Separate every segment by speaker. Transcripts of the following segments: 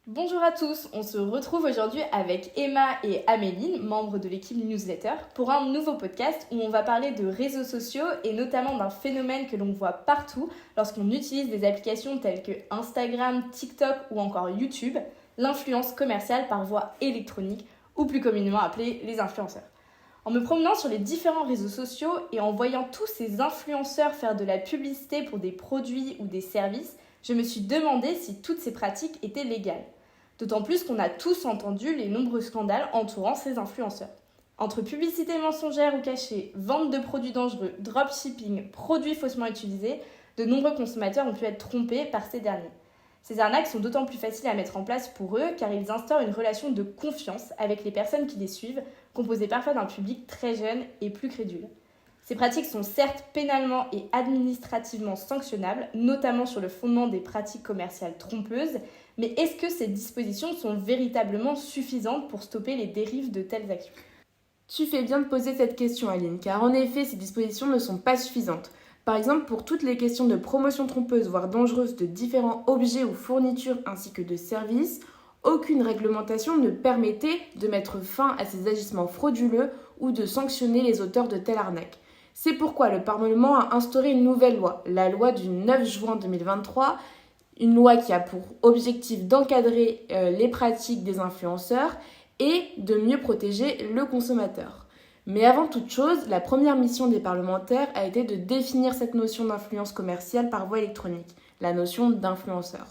Speaker 1: Bonjour à tous, on se retrouve aujourd'hui avec Emma et Améline, membres de l'équipe Newsletter, pour un nouveau podcast où on va parler de réseaux sociaux et notamment d'un phénomène que l'on voit partout lorsqu'on utilise des applications telles que Instagram, TikTok ou encore YouTube, l'influence commerciale par voie électronique ou plus communément appelée les influenceurs. En me promenant sur les différents réseaux sociaux et en voyant tous ces influenceurs faire de la publicité pour des produits ou des services, je me suis demandé si toutes ces pratiques étaient légales. D'autant plus qu'on a tous entendu les nombreux scandales entourant ces influenceurs. Entre publicité mensongère ou cachée, vente de produits dangereux, dropshipping, produits faussement utilisés, de nombreux consommateurs ont pu être trompés par ces derniers. Ces arnaques sont d'autant plus faciles à mettre en place pour eux car ils instaurent une relation de confiance avec les personnes qui les suivent, composée parfois d'un public très jeune et plus crédule. Ces pratiques sont certes pénalement et administrativement sanctionnables, notamment sur le fondement des pratiques commerciales trompeuses, mais est-ce que ces dispositions sont véritablement suffisantes pour stopper les dérives de telles actions ?
Speaker 2: Tu fais bien de poser cette question, Aline, car en effet, ces dispositions ne sont pas suffisantes. Par exemple, pour toutes les questions de promotion trompeuse, voire dangereuse de différents objets ou fournitures ainsi que de services, aucune réglementation ne permettait de mettre fin à ces agissements frauduleux ou de sanctionner les auteurs de telles arnaques. C'est pourquoi le Parlement a instauré une nouvelle loi, la loi du 9 juin 2023, une loi qui a pour objectif d'encadrer les pratiques des influenceurs et de mieux protéger le consommateur. Mais avant toute chose, la première mission des parlementaires a été de définir cette notion d'influence commerciale par voie électronique, la notion d'influenceur.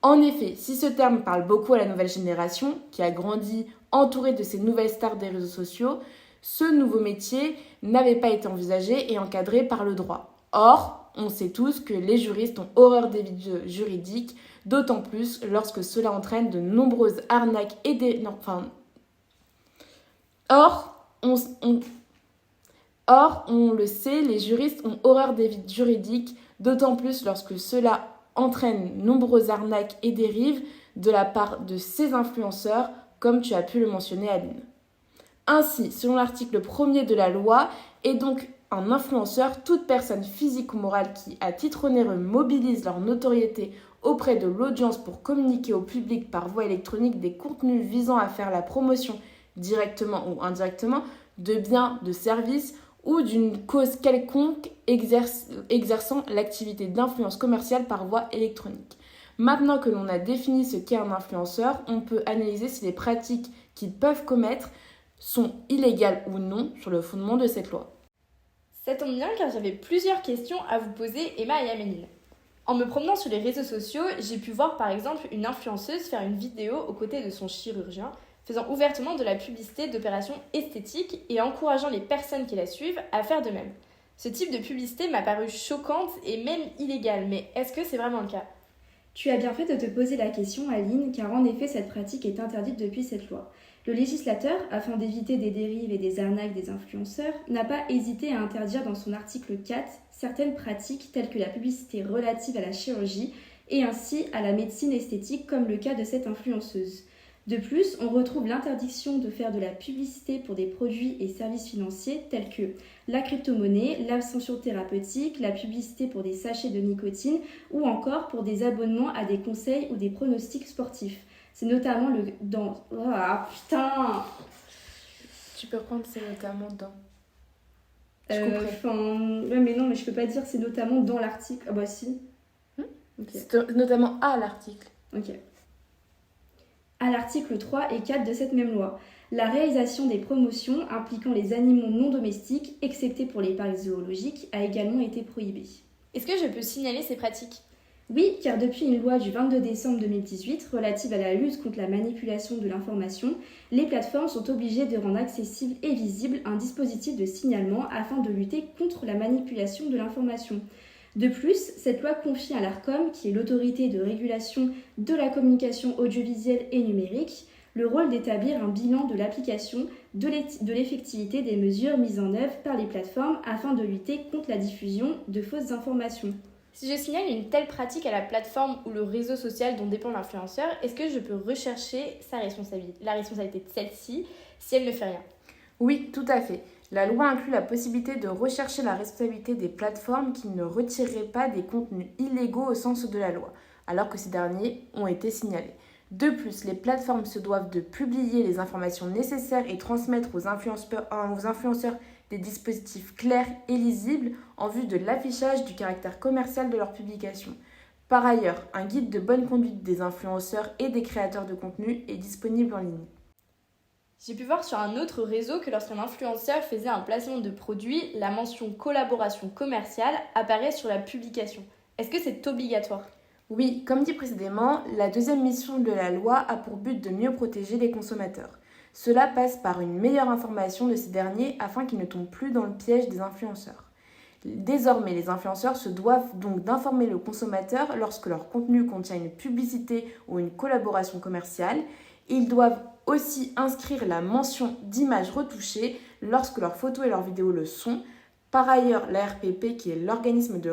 Speaker 2: En effet, si ce terme parle beaucoup à la nouvelle génération, qui a grandi entourée de ces nouvelles stars des réseaux sociaux, ce nouveau métier n'avait pas été envisagé et encadré par le droit. Or, on sait tous que les juristes ont horreur des vides juridiques, d'autant plus lorsque cela entraîne de nombreuses arnaques et des... Or, on le sait, les juristes ont horreur des vides juridiques, d'autant plus lorsque cela entraîne nombreuses arnaques et dérives de la part de ces influenceurs, comme tu as pu le mentionner, Aline. Ainsi, selon l'article 1er de la loi, est donc un influenceur toute personne physique ou morale qui, à titre onéreux, mobilise leur notoriété auprès de l'audience pour communiquer au public par voie électronique des contenus visant à faire la promotion directement ou indirectement de biens, de services ou d'une cause quelconque exerçant l'activité d'influence commerciale par voie électronique. Maintenant que l'on a défini ce qu'est un influenceur, on peut analyser si les pratiques qu'ils peuvent commettre sont illégales ou non sur le fondement de cette loi.
Speaker 1: Ça tombe bien car j'avais plusieurs questions à vous poser, Emma et Améline. En me promenant sur les réseaux sociaux, j'ai pu voir par exemple une influenceuse faire une vidéo aux côtés de son chirurgien, faisant ouvertement de la publicité d'opérations esthétiques et encourageant les personnes qui la suivent à faire de même. Ce type de publicité m'a paru choquante et même illégale, mais est-ce que c'est vraiment le cas ?
Speaker 3: Tu as bien fait de te poser la question, Aline, car en effet cette pratique est interdite depuis cette loi. Le législateur, afin d'éviter des dérives et des arnaques des influenceurs, n'a pas hésité à interdire dans son article 4 certaines pratiques telles que la publicité relative à la chirurgie et ainsi à la médecine esthétique comme le cas de cette influenceuse. De plus, on retrouve l'interdiction de faire de la publicité pour des produits et services financiers tels que la crypto-monnaie, l'ascension thérapeutique, la publicité pour des sachets de nicotine ou encore pour des abonnements à des conseils ou des pronostics sportifs. C'est notamment le dans... Ah putain.
Speaker 2: Tu peux reprendre c'est notamment dans...
Speaker 3: Ouais, mais non, mais je peux pas dire c'est notamment dans l'article. Ah bah si.
Speaker 2: Okay. C'est notamment à l'article.
Speaker 3: Ok. À l'article 3 et 4 de cette même loi. La réalisation des promotions impliquant les animaux non domestiques, excepté pour les parcs zoologiques, a également été prohibée.
Speaker 1: Est-ce que je peux signaler ces pratiques ?
Speaker 3: Oui, car depuis une loi du 22 décembre 2018 relative à la lutte contre la manipulation de l'information, les plateformes sont obligées de rendre accessible et visible un dispositif de signalement afin de lutter contre la manipulation de l'information. De plus, cette loi confie à l'Arcom, qui est l'autorité de régulation de la communication audiovisuelle et numérique, le rôle d'établir un bilan de l'application de l'effectivité des mesures mises en œuvre par les plateformes afin de lutter contre la diffusion de fausses informations.
Speaker 1: Si je signale une telle pratique à la plateforme ou le réseau social dont dépend l'influenceur, est-ce que je peux rechercher la responsabilité de celle-ci si elle ne fait rien ?
Speaker 2: Oui, tout à fait. La loi inclut la possibilité de rechercher la responsabilité des plateformes qui ne retireraient pas des contenus illégaux au sens de la loi, alors que ces derniers ont été signalés. De plus, les plateformes se doivent de publier les informations nécessaires et transmettre aux influenceurs des dispositifs clairs et lisibles en vue de l'affichage du caractère commercial de leurs publications. Par ailleurs, un guide de bonne conduite des influenceurs et des créateurs de contenu est disponible en ligne.
Speaker 1: J'ai pu voir sur un autre réseau que lorsqu'un influenceur faisait un placement de produit, la mention collaboration commerciale apparaît sur la publication. Est-ce que c'est obligatoire ?
Speaker 2: Oui, comme dit précédemment, la deuxième mission de la loi a pour but de mieux protéger les consommateurs. Cela passe par une meilleure information de ces derniers afin qu'ils ne tombent plus dans le piège des influenceurs. Désormais, les influenceurs se doivent donc d'informer le consommateur lorsque leur contenu contient une publicité ou une collaboration commerciale. Ils doivent aussi inscrire la mention d'image retouchée lorsque leurs photos et leurs vidéos le sont. Par ailleurs, l'ARPP, qui est l'organisme de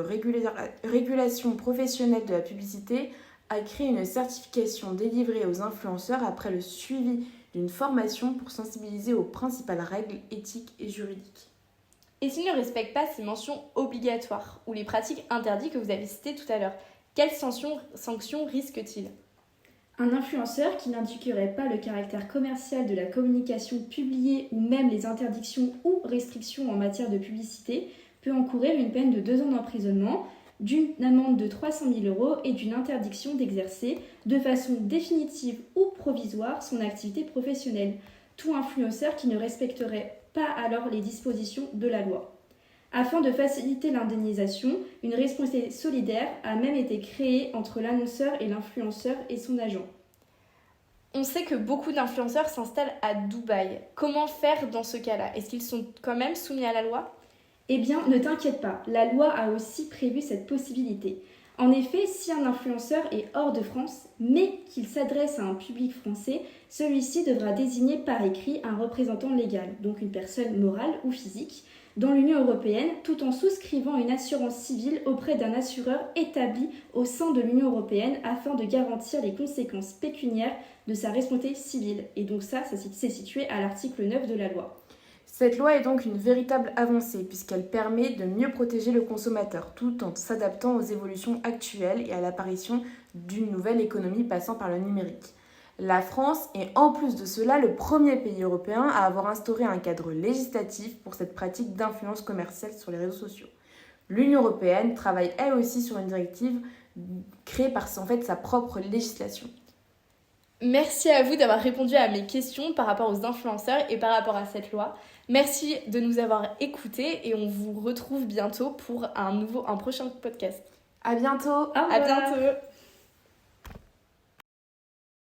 Speaker 2: régulation professionnelle de la publicité, a créé une certification délivrée aux influenceurs après le suivi d'une formation pour sensibiliser aux principales règles éthiques et juridiques.
Speaker 1: Et s'ils ne respectent pas ces mentions obligatoires ou les pratiques interdites que vous avez citées tout à l'heure, quelles sanctions risquent-ils ?
Speaker 3: Un influenceur qui n'indiquerait pas le caractère commercial de la communication publiée ou même les interdictions ou restrictions en matière de publicité peut encourir une peine de 2 ans d'emprisonnement, d'une amende de 300 000 € et d'une interdiction d'exercer de façon définitive ou provisoire son activité professionnelle. Tout influenceur qui ne respecterait pas alors les dispositions de la loi. Afin de faciliter l'indemnisation, une responsabilité solidaire a même été créée entre l'annonceur et l'influenceur et son agent.
Speaker 1: On sait que beaucoup d'influenceurs s'installent à Dubaï. Comment faire dans ce cas-là ? Est-ce qu'ils sont quand même soumis à la loi ?
Speaker 3: Eh bien, ne t'inquiète pas, la loi a aussi prévu cette possibilité. En effet, si un influenceur est hors de France, mais qu'il s'adresse à un public français, celui-ci devra désigner par écrit un représentant légal, donc une personne morale ou physique, dans l'Union européenne, tout en souscrivant une assurance civile auprès d'un assureur établi au sein de l'Union européenne afin de garantir les conséquences pécuniaires de sa responsabilité civile. Et donc ça c'est situé à l'article 9 de la loi.
Speaker 2: Cette loi est donc une véritable avancée puisqu'elle permet de mieux protéger le consommateur tout en s'adaptant aux évolutions actuelles et à l'apparition d'une nouvelle économie passant par le numérique. La France est en plus de cela le premier pays européen à avoir instauré un cadre législatif pour cette pratique d'influence commerciale sur les réseaux sociaux. L'Union européenne travaille elle aussi sur une directive créée par sa propre législation.
Speaker 1: Merci à vous d'avoir répondu à mes questions par rapport aux influenceurs et par rapport à cette loi. Merci de nous avoir écoutés et on vous retrouve bientôt pour un prochain podcast.
Speaker 2: À bientôt.
Speaker 3: Au revoir.
Speaker 1: À bientôt.